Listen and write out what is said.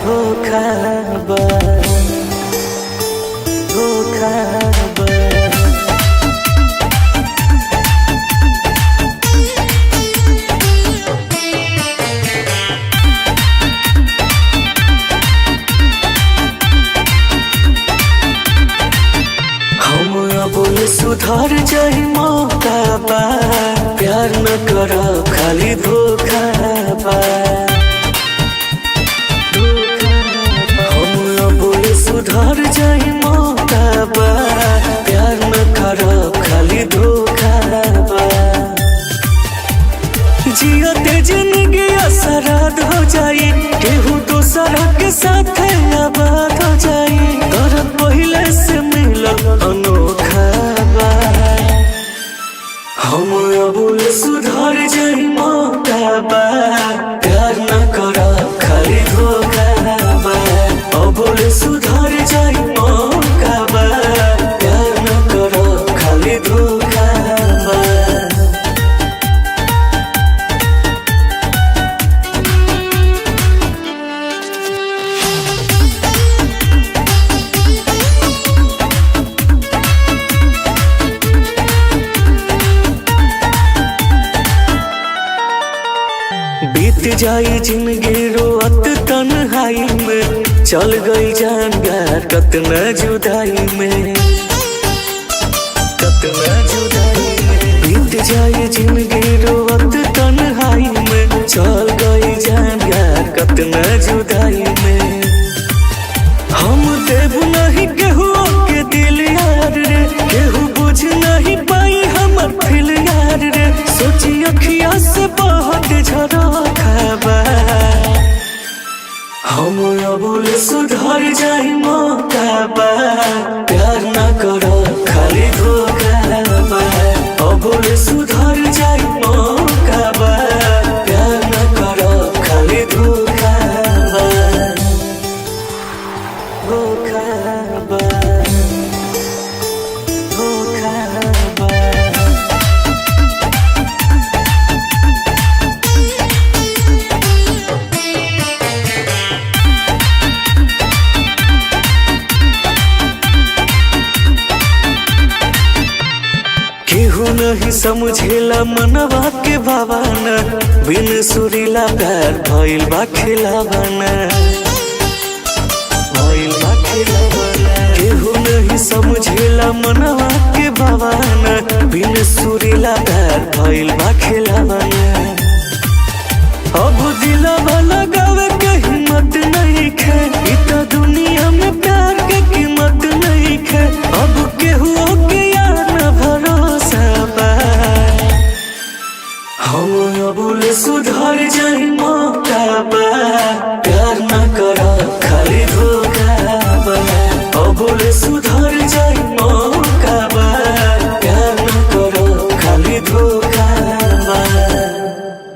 धोखा बा धोखा बा। हम अब सुधर जाई मौका बा, प्यार न कर खाली धोखा बा। हम अब सुधर जाई मौका बा, प्यार न कर खाली धोखा बा। जियते जिंदगी असराद हो जाई, केहू दोसर के साथ आबाद हो जाई। और पहले से मिलल अनोखा बा। हम अब सुधर जाई मौका बा, प्यार न कर खाली धोखा बा। अब सुधर जाई मौका बा, प्यार न कर खाली धोखा बा। बीत जाई जिंदगी रोअत तन्हाई में, चल गई जान यार कतना जुदाई में, कतना जुदाई में। बीत जाई जिंदगी रोअत तन्हाई में, चल गई जान यार कतना जुदाई में। हम देव नहीं केहू के दिल यार रे, केहू बुझ नहीं पाई हमर दिल यार रे। सोची अखिया से बहुत झरोखा बा। हम अब सुधर जाई मौका बा, प्यार न कर खाली धोखा बा। अब सुधर जाई मौका बा, प्यार न कर खाली धोखा बा। धोखा बा धोखा बा। केहू नहीं समझेला मनवा के भावना, बिन सुरीला प्यार भइल बा खिलावाना, भइल बा खिलावाना। केहू नहीं समझेला मनवा के भावना, बिन सुरीला प्यार भइल बा खिलावाना। अब दिलवा लगावे के हिम्मत नहीं खे, इत दुनिया में प्यार के कीमत नहीं खे। अब केहू के यार न भरोसा बा। हम अब सुधर जाई मौका बा, प्यार न कर खाली धोखा बा। अब सुधर जाई